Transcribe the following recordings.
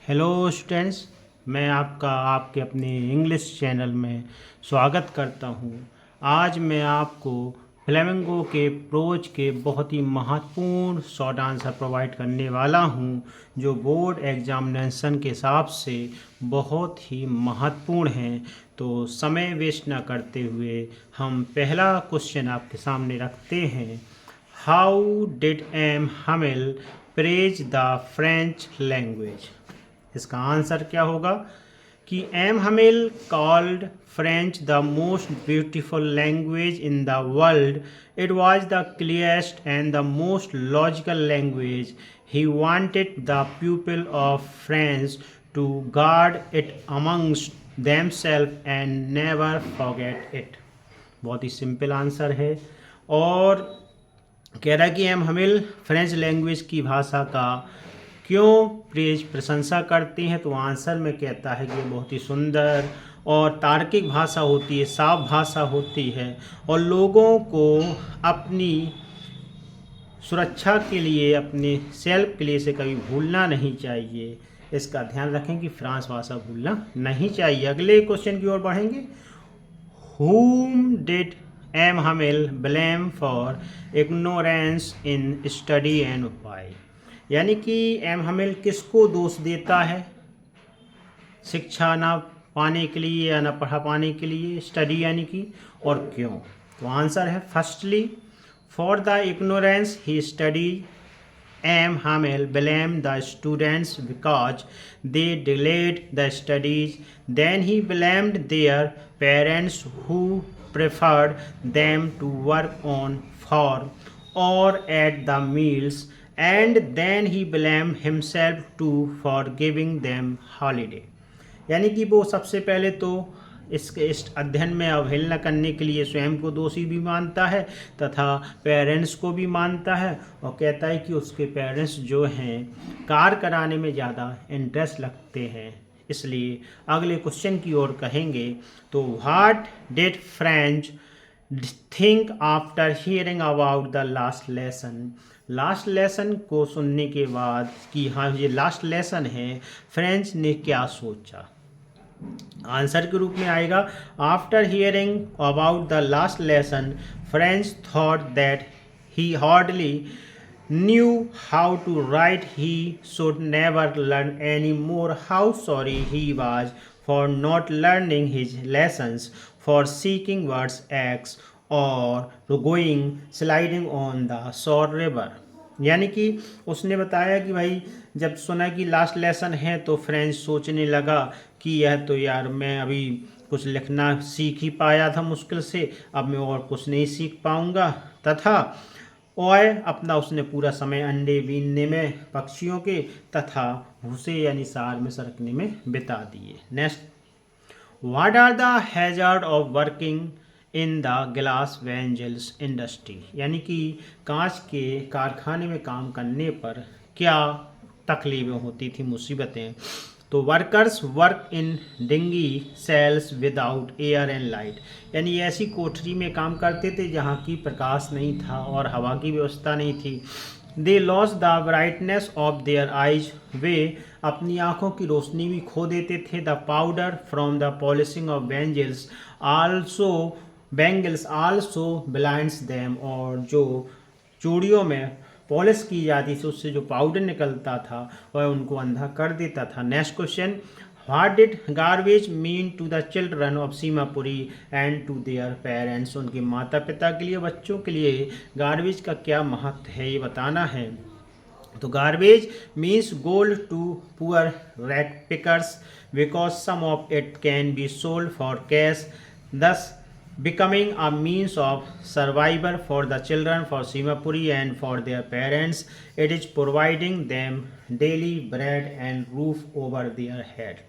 Hello students, मैं आपका आपके अपने इंग्लिश चैनल में स्वागत करता हूँ। आज मैं आपको फ्लेमिंगो के प्रोज के बहुत ही महत्वपूर्ण शॉर्ट आंसर प्रोवाइड करने वाला हूँ, जो बोर्ड एग्जामिनेशन के हिसाब से बहुत ही महत्वपूर्ण हैं। तो समय वेस्ट ना करते हुए हम पहला क्वेश्चन आपके सामने रखते हैं। How did M Hamel praise the French language? इसका आंसर क्या होगा कि M Hamel called French the most beautiful language in the world. It was the clearest and the most logical language. He wanted the people of French to guard it amongst themself and never forget it. बहुत ही simple answer है। और कह रहा है कि M हमिल French language की भाषा का क्यों प्रशंसा करते हैं, तो आंसर में कहता है कि ये बहुत ही सुंदर और तार्किक भाषा होती है, साफ भाषा होती है और लोगों को अपनी सुरक्षा के लिए, अपने सेल्फ के लिए इसे कभी भूलना नहीं चाहिए। इसका ध्यान रखें कि फ्रांस भाषा भूलना नहीं चाहिए। अगले क्वेश्चन की ओर बढ़ेंगे। Whom did M. Hamill blame for ignorance in study and why? यानी कि एम हमिल किसको दोष देता है शिक्षा ना पाने के लिए या ना पढ़ा पाने के लिए, स्टडी यानी कि, और क्यों? तो आंसर है firstly for the ignorance he study. M. Hamill blamed the students because they delayed the studies. Then he blamed their parents who preferred them to work on farm or at the meals. And then he blamed himself too for giving them holiday. यानी कि वो सबसे पहले तो इस अध्ययन में अवहेलना करने के लिए स्वयं को दोषी भी मानता है तथा पेरेंट्स को भी मानता है और कहता है कि उसके पेरेंट्स जो हैं कार कराने में ज़्यादा इंटरेस्ट लगते हैं, इसलिए। अगले क्वेश्चन की ओर कहेंगे तो what did French think after hearing about the last lesson? Last lesson को सुनने के बाद कि हाँ ये लास्ट लेसन है, फ्रेंच ने क्या सोचा? आंसर के रूप में आएगा after hearing about the last lesson French thought that he hardly knew how to write. He should never learn any more. How sorry he was for not learning his lessons, for seeking words X or going sliding on the shore river. यानी कि उसने बताया कि भाई जब सुना कि last lesson है तो फ्रेंच सोचने लगा कि यह तो यार मैं अभी कुछ लिखना सीख ही पाया था मुश्किल से, अब मैं और कुछ नहीं सीख पाऊंगा, तथा और अपना उसने पूरा समय अंडे बीनने में पक्षियों के तथा भूसे यानी सार में सरकने में बिता दिए। Next, what are the hazard of working in the glass bangles industry? यानी कि कांच के कारखाने में काम करने पर क्या तकलीफें होती थी, मुसीबतें? तो workers work in dingy cells without air and light. यानी ऐसी कोठरी में काम करते थे जहाँ की प्रकाश नहीं था और हवा की व्यवस्था नहीं थी. They lose the brightness of their eyes. वे अपनी आंखों की रोशनी भी खो देते थे. The powder from the polishing of bangles also blinds them. और जो चूड़ियों में पॉलिश की जाती थी उससे जो पाउडर निकलता था वह उनको अंधा कर देता था. Next question, what did garbage mean to the children of Seemapuri and to their parents? उनके माता पिता के लिए, बच्चों के लिए गार्बेज का क्या महत्व है ये बताना है. तो garbage means gold to poor rag pickers because some of it can be sold for cash, thus becoming a means of survival for the children for Simapuri and for their parents. It is providing them daily bread and roof over their head.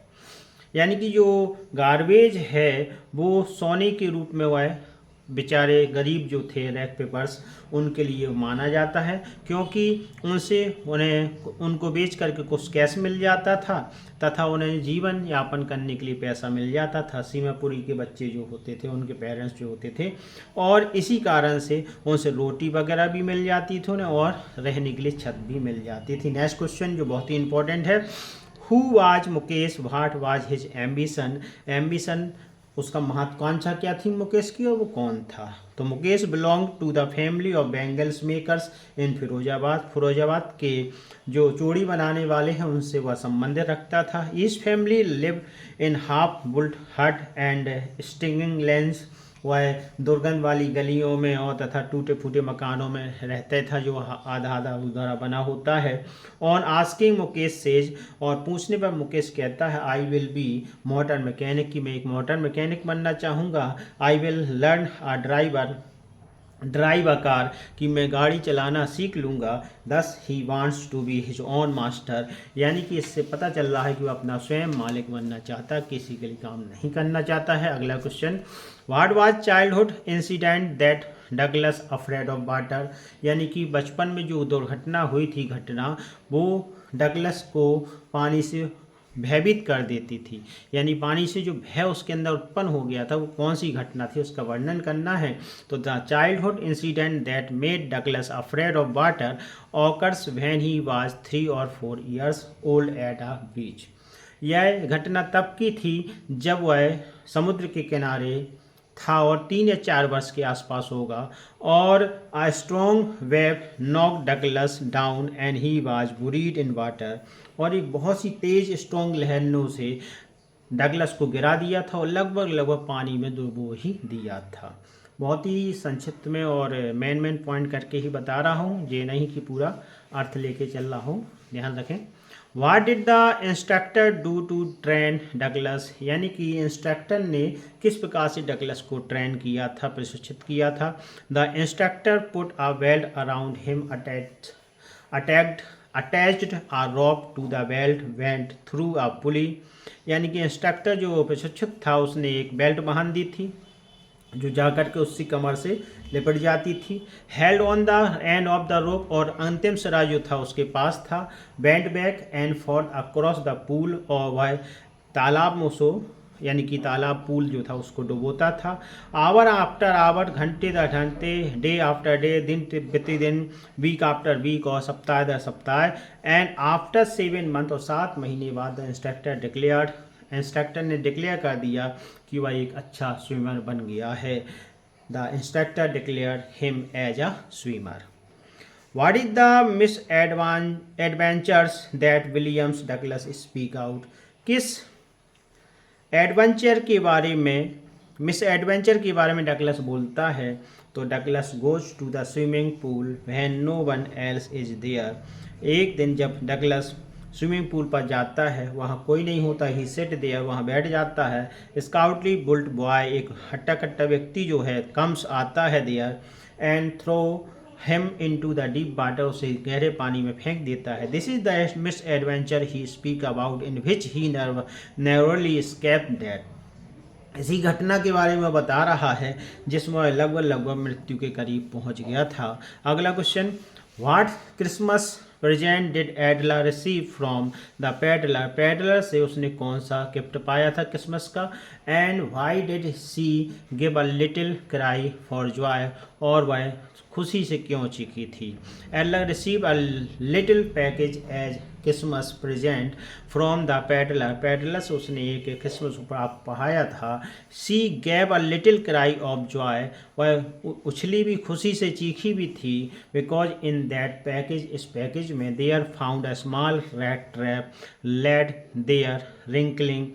यानी कि जो garbage है वो सोने के रूप में वह बेचारे गरीब जो थे रैग पेपर्स उनके लिए माना जाता है क्योंकि उनसे उनको बेच करके कुछ कैश मिल जाता था तथा उन्हें जीवन यापन करने के लिए पैसा मिल जाता था. सीमापुरी के बच्चे जो होते थे, उनके पेरेंट्स जो होते थे, और इसी कारण से उनसे रोटी वगैरह भी मिल जाती थी उन्हें और रहने के लिए छत भी मिल जाती थी. नेक्स्ट क्वेश्चन जो बहुत ही इंपॉर्टेंट है, who was Mukesh, what was his ambition, ambition उसका महत्वाकांक्षा क्या थी मुकेश की और वो कौन था। तो Mukesh belong to the family of bangles makers in Firozabad, Firozabad के जो चूड़ी बनाने वाले हैं उनसे वह संबंध रखता था। Each family live in half built huts and stinking lanes, वह दुर्गंध वाली गलियों में और तथा टूटे फूटे मकानों में रहता था जो आधा आधा उधारा बना होता है। ऑन आस्किंग मुकेश सेज, और पूछने पर मुकेश कहता है I will be motor mechanic, कि मैं एक मोटर मैकेनिक बनना चाहूँगा। I will learn drive a car, कि मैं गाड़ी चलाना सीख लूँगा। Thus he wants to be his own master, यानी कि इससे पता चल रहा है कि वो अपना स्वयं मालिक बनना चाहता है, किसी के लिए काम नहीं करना चाहता है। अगला question, what was childhood incident that Douglas afraid of water, यानी कि बचपन में जो दुर्घटना हुई थी घटना, वो डगलस को पानी से भयभीत कर देती थी, यानी पानी से जो भय उसके अंदर उत्पन्न हो गया था वो कौन सी घटना थी उसका वर्णन करना है। तो the childhood incident that made Douglas afraid of water occurs when he was 3 or 4 years old at a beach, यह घटना तब की थी जब वह समुद्र के किनारे था और 3 या 4 वर्ष के आसपास होगा, और a strong wave knock Douglas down and he was buried in water, और एक बहुत सी तेज स्ट्रॉन्ग लहर ने उसे डगलस को गिरा दिया था और लगभग पानी में डुबो ही दिया था। बहुत ही संक्षिप्त में और मेन पॉइंट करके ही बता रहा हूँ, ये नहीं कि पूरा अर्थ लेके चल रहा हूँ, ध्यान रखें। What did the instructor do to train Douglas, यानी कि इंस्ट्रक्टर ने किस प्रकार से डगलस को ट्रेन किया था, प्रशिक्षित किया था। The instructor put a belt around him attached a rope to the belt went through a pulley, यानी कि इंस्ट्रक्टर जो प्रशिक्षित था उसने एक बेल्ट बांध दी थी जो जाकर के उसकी कमर से लिपट जाती थी। Held on the end of the rope, और अंतिम सरा जो था उसके पास था। Bent back and for across the pool, और वह तालाब में उसको यानी कि तालाब पूल जो था उसको डुबोता था। आवर आफ्टर आवर, घंटे दर घंटे, डे आफ्टर डे, दिन प्रति दिन, वीक आफ्टर वीक, और सप्ताह दर सप्ताह। एंड आफ्टर 7 months, और 7 महीने बाद द इंस्ट्रक्टर ने डिक्लेयर कर दिया कि वह एक अच्छा स्विमर बन गया है। The instructor declare him as a swimmer. What is the misadventures that Williams Douglas speak out, किस एडवेंचर के बारे में, मिस एडवेंचर के बारे में डगलस बोलता है। तो Douglas goes to the swimming pool when no one else is there, एक दिन जब डगलस स्विमिंग पूल पर जाता है वहाँ कोई नहीं होता, ही सेट देयर, वहाँ बैठ जाता है। स्काउटली बुल्ट बॉय, एक हट्टा कट्टा व्यक्ति जो है कम्स आता है there, and throw him into the deep water, उसे गहरे पानी में फेंक देता है। This is the misadventure he speak about in which he narrowly escape that, इसी घटना के बारे में बता रहा है जिसमें वह लगभग मृत्यु के करीब पहुंच गया था। अगला question, what Christmas present did Edla receive from the peddler, peddler से उसने कौन सा गिफ्ट पाया था क्रिसमस का। And why did she give a little cry for joy, और वह खुशी से क्यों चीखी थी। Edla receive a little package as Christmas present from the peddler, peddler से उसने एक क्रिसमस प्राप्त पाया था। She gave a little cry of joy, वह उछली भी खुशी से चीखी भी थी। बिकॉज इन दैट पैकेज, इस पैकेज में, there found a small rat trap laid there wrinkling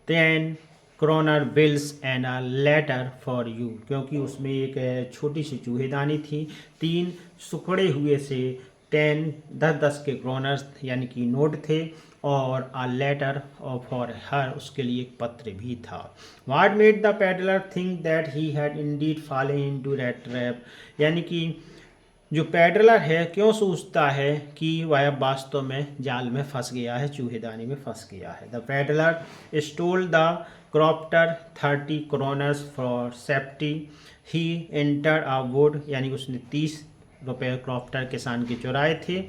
10 kronor bills and a letter for you, क्योंकि उसमें एक छोटी सी चूहेदानी थी, 3 सुखड़े हुए से 10 के क्रोनर्स यानी कि नोट थे, और अ लेटर फॉर हर, उसके लिए एक पत्र भी था। What made the peddler think that he had Indeed fallen into that trap, यानी कि जो पेडलर है क्यों सोचता है कि वह वास्तव में जाल में फंस गया है, चूहेदानी में फंस गया है। The peddler stole the क्रॉप्टर 30 kroners for safety, he enter a would, यानी उसने 30 रुपये क्रॉप्टर किसान के चुराए थे।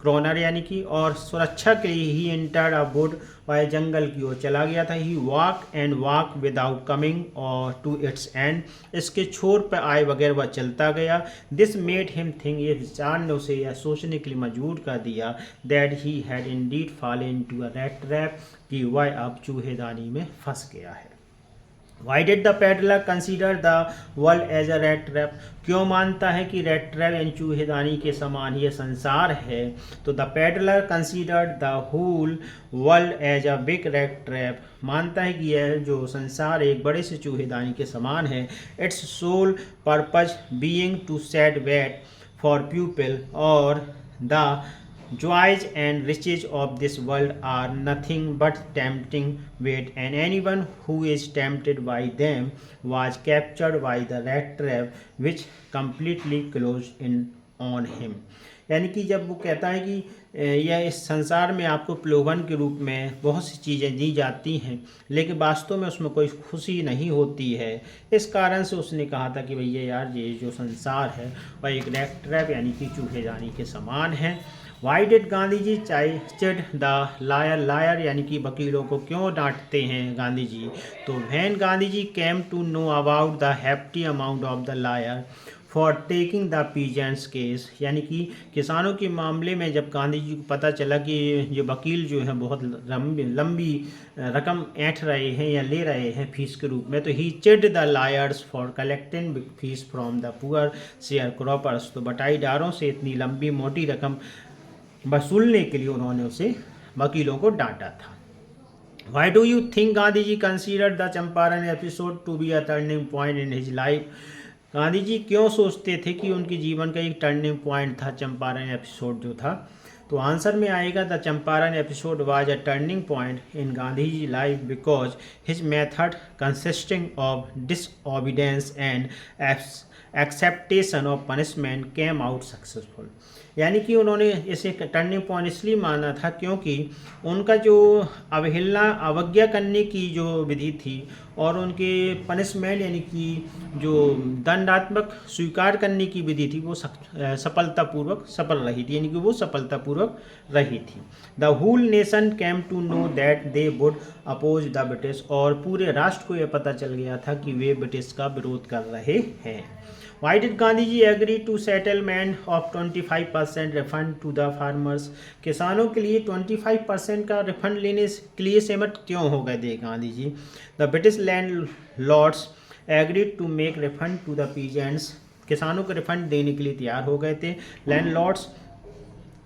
क्रॉनर यानी कि, और सुरक्षा के लिए ही एंटर्ड अ वुड, वह जंगल की ओर चला गया था। He walk and walk without coming और टू इट्स एंड, इसके छोर पर आए बगैर वह चलता गया। दिस मेड हिम थिंक, ये विचार ने उसे यह सोचने के लिए मजबूर कर दिया that he had Indeed fallen into a rat trap, कि वह अब चूहेदानी में फंस गया है। Why did the peddler consider the world as a rat trap? क्यों मानता है कि रेट ट्रैप यानी चूहेदानी के समान ये संसार है? तो the peddler considered the whole world as a big rat trap, मानता है कि यह जो संसार एक बड़े से चूहेदानी के समान है। Its sole purpose being to set bait for people, और the joys and riches of this world are nothing but tempting weight, and anyone who is tempted by them was captured by the rat trap which completely closed in on him। यानी कि जब वो कहता है कि यह इस संसार में आपको प्रलोभन के रूप में बहुत सी चीज़ें दी जाती हैं, लेकिन वास्तव में उसमें कोई खुशी नहीं होती है। इस कारण से उसने कहा था कि भैया यार, ये जो संसार है वह एक रैट ट्रैप यानी कि चूहेदानी के समान है। वाई डिड गांधी जी चिड द लायर, लायर यानी कि वकीलों को क्यों डांटते हैं गांधी जी? तो when Gandhi ji came to know about the hefty amount of the lawyer for taking the peasants case, यानी कि किसानों के मामले में जब गांधी जी को पता चला कि ये वकील जो हैं बहुत लंबी रकम ऐंठ रहे हैं या ले रहे हैं फीस के रूप में, तो he chid the lawyers for collecting fees from the poor sharecroppers, तो बटाईदारों से इतनी लंबी मोटी रकम वसूलने के लिए उन्होंने उसे वकीलों को डांटा था। Why do you think Gandhi ji considered the Champaran episode to be a turning point in his life? Gandhi ji क्यों सोचते थे कि उनके जीवन का एक टर्निंग पॉइंट था चंपारण एपिसोड जो था? तो आंसर में आएगा the Champaran episode was a turning point in Gandhi ji life because his method consisting of disobedience and acceptation of punishment came out successful. यानी कि उन्होंने इसे टर्निंग पॉइंट इसलिए माना था क्योंकि उनका जो अवज्ञा करने की जो विधि थी और उनके पनिशमेंट यानी कि जो दंडात्मक स्वीकार करने की विधि थी वो सफलतापूर्वक सफल रही थी, यानी कि वो सफलतापूर्वक रही थी। The whole nation came to know that they would oppose the British, और पूरे राष्ट्र को यह पता चल गया था कि वे ब्रिटिश का विरोध कर रहे हैं। Why did Gandhi ji agree to settlement of 25% refund to the farmers? किसानों के लिए 25% का रिफंड लेने के लिए सहमत क्यों हो गए थे Gandhi ji? The British landlords agreed to make refund to the peasants, किसानों को रिफंड देने के लिए तैयार हो गए थे landlords.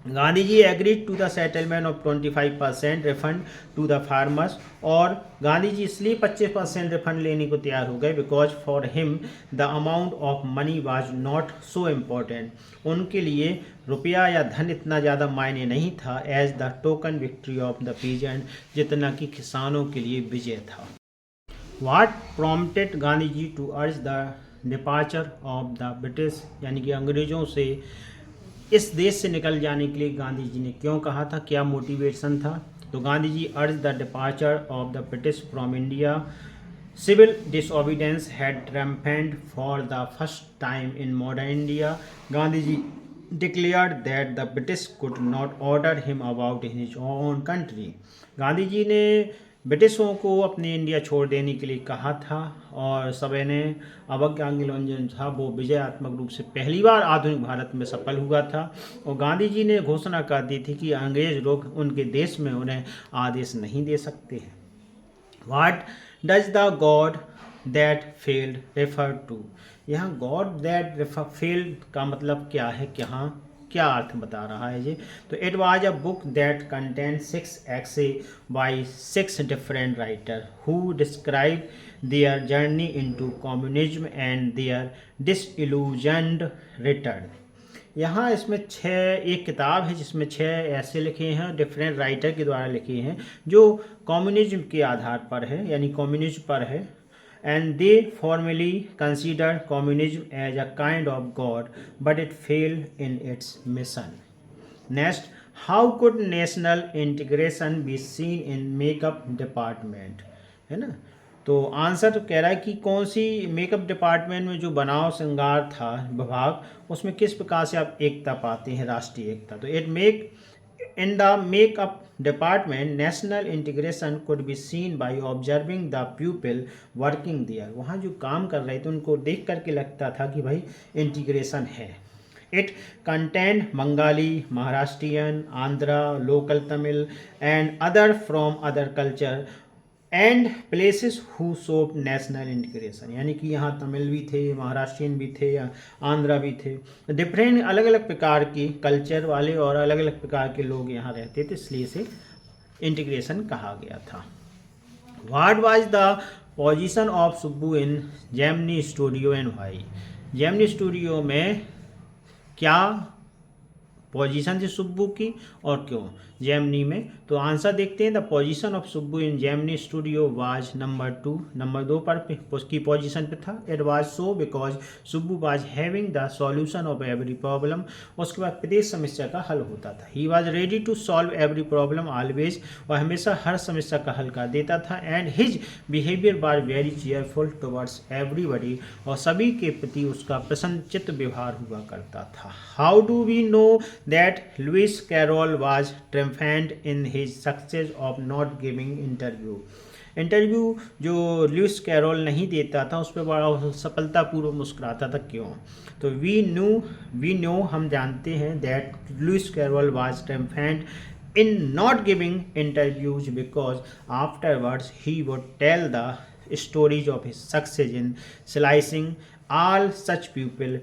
Gandhi ji agreed to the settlement of 25% refund to the farmers, और गांधी जी इसलिए 25% रिफंड लेने को तैयार हो गए because for him the amount of money was not so important, उनके लिए रुपया या धन इतना ज़्यादा मायने नहीं था as the token victory of the peasant, जितना कि किसानों के लिए विजय था। What prompted Gandhi ji to urge the departure of the British, यानी कि अंग्रेज़ों से इस देश से निकल जाने के लिए गांधी जी ने क्यों कहा था, क्या मोटिवेशन था? तो Gandhi ji urge the departure of the British from India, civil disobedience had triumphed for the first time in modern India. Gandhi ji declared that the British could not order him about his own country. Gandhi ji ने ब्रिटिशों को अपने India छोड़ देने के लिए कहा था, और सभी ने अवज्ञा आंदोलन जो था वो विजयात्मक रूप से पहली बार आधुनिक भारत में सफल हुआ था, और गांधी जी ने घोषणा कर दी थी कि अंग्रेज लोग उनके देश में उन्हें आदेश नहीं दे सकते हैं। What does the god that failed refer to? यहाँ गॉड दैट फेल्ड का मतलब क्या है, क्या अर्थ बता रहा है ये? तो it was a book that contain 6 essay by 6 different writer who describe their journey into communism and their disillusioned return. यहाँ इसमें एक किताब है जिसमें 6 ऐसे लिखे हैं, डिफरेंट राइटर के द्वारा लिखे हैं, जो कम्युनिज्म के आधार पर है, यानी कम्युनिज्म पर है। And they formally considered communism as a kind of God, but it failed in its mission. Next, how could national integration be seen in makeup department? है ना? तो आंसर तो कह रहा है कि कौन सी मेकअप डिपार्टमेंट में जो बनाव श्रृंगार था विभाग, उसमें किस प्रकार से आप एकता पाते हैं, राष्ट्रीय एकता। तो it make in the makeup department national integration could be seen by observing the people working there. वहाँ जो काम कर रहे थे उनको देख करके लगता था कि भाई इंटीग्रेशन है। It content Bengali, Maharashtrian, Andhra, local Tamil and other from other culture and places who shop national integration. यानी कि यहाँ तमिल भी थे, महाराष्ट्रियन भी थे, या आंध्रा भी थे, डिफरेंट अलग अलग प्रकार की कल्चर वाले और अलग अलग प्रकार के लोग यहाँ रहते थे, इसलिए इसे इंटीग्रेशन कहा गया था। What was the position of Subbu in Gemini studio and why. Gemini studio में क्या पोजीशन थी सुब्बू की और क्यों जेमिनी में। तो आंसर देखते हैं। The position of Subbu in Gemini studio was number 2, number 2 पर उसकी पोजीशन पे था। It was so because Subbu was having the solution of every problem. उसके बाद प्रत्येक समस्या का हल होता था। He was ready to solve every problem always. वह हमेशा हर समस्या का हल कर देता था। And his behaviour was very cheerful towards everybody. और सभी के प्रति उसका प्रसन्नचित्त व्यवहार हुआ करता था। How do we know that Lewis Carroll was triumphant in his success of not giving interview जो लुइस कैरोल नहीं देता था उस पर बड़ा सफलतापूर्वक मुस्कुराता था, क्यों। तो वी नो हम जानते हैं that Lewis Carroll was triumphant in not giving interviews because afterwards he would tell the stories of his success in slicing all such people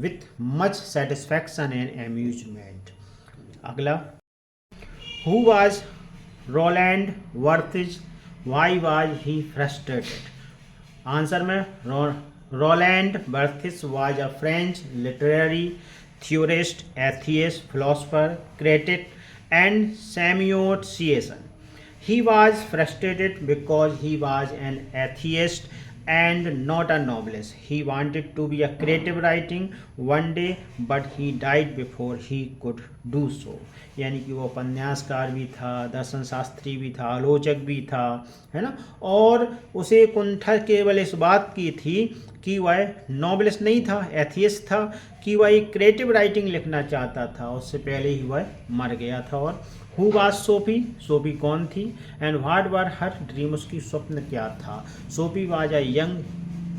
with much satisfaction and amusement। अगला, Who was Roland Barthes? Why was he frustrated? Answer में Roland Barthes was a French literary theorist, atheist, philosopher, critic, and semi-theologian. He was frustrated because he was an atheist and not a novelist. He wanted to be a creative writing one day, but he died before he could do so। यानी कि वो उपन्यासकार भी था, दर्शन शास्त्री भी था, आलोचक भी था, है ना। और उसे कुंठा केवल इस बात की थी कि वह नॉवेलिस्ट नहीं था, एथियस्ट था, कि वह एक क्रिएटिव राइटिंग लिखना चाहता था। उससे पहले ही वह मर गया था। और हु वाज सोफी, सोफी कौन थी, and what were her dream, उसकी स्वप्न क्या था। Sophie was a young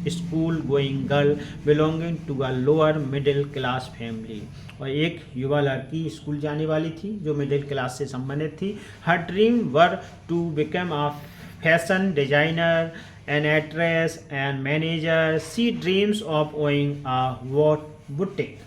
school going girl belonging to a lower middle class family. और एक युवा लड़की स्कूल जाने वाली थी जो मिडिल क्लास से संबंधित थी। Her dream were to become a fashion designer, an actress and manager. She dreams of owing a boutique.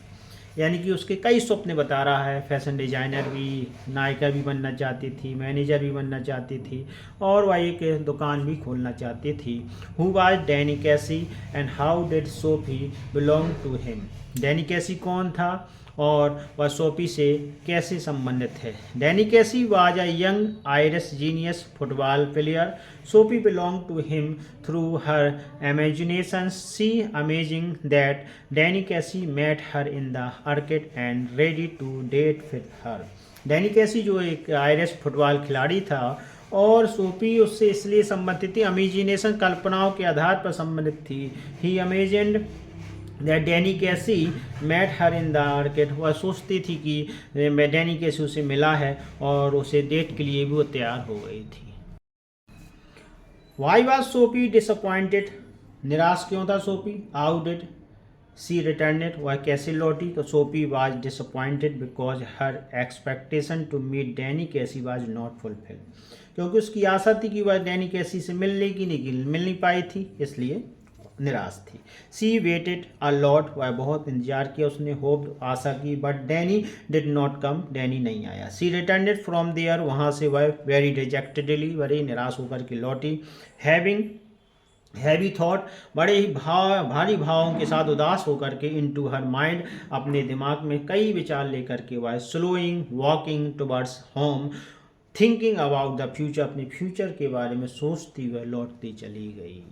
यानी कि उसके कई सपने बता रहा है। फैशन डिजाइनर भी, नायिका भी बनना चाहती थी, मैनेजर भी बनना चाहती थी, और वह एक दुकान भी खोलना चाहती थी। Who was Danny Casey and how did Sophie belong to him. Danny Casey कौन था और वह सोफी से कैसे संबंधित है। Danny Casey was a young Irish genius football player. Sophie belong to him through her imagination. She amazing that Danny Casey met her in the arcade and ready to date with her. Danny Casey जो एक Irish football खिलाड़ी था और Sophie उससे इसलिए संबंधित थी, imagination कल्पनाओं के आधार पर संबंधित थी। He amazed that Danny Casey met her in the arcade. वह सोचती थी कि मैं डैनी कैसी उसे मिला है और उसे डेट के लिए भी वो तैयार हो गई थी। वाई वॉज सोफी डिसअपॉइंटेड, निराश क्यों था Sophie. How did she returned, वह कैसे लौटी। तो Sophie was disappointed because her expectation to meet Danny Casey was not fulfil. क्योंकि उसकी आशा थी कि वह डैनी कैसी से मिल नहीं पाई थी, इसलिए निराश थी। सी वेटेड अ लॉट, वह बहुत इंतजार किया उसने, होप आशा की, but Danny did not come, Danny नहीं आया। सी रिटर्नेड फ्रॉम देयर, वहाँ से वह वेरी डिजेक्टेडली, बड़ी निराश होकर के लौटी। हैविंग हैवी थॉट, बड़े ही भारी भावों के साथ उदास होकर के इनटू हर माइंड, अपने दिमाग में कई विचार लेकर के वह slowing walking towards home thinking about the future, अपने फ्यूचर के बारे में सोचती हुए लौटती चली गई।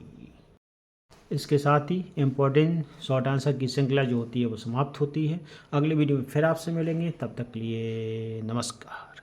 इसके साथ ही इम्पोर्टेंट शॉर्ट आंसर की श्रृंखला जो होती है वो समाप्त होती है। अगले वीडियो में फिर आपसे मिलेंगे, तब तक के लिए नमस्कार।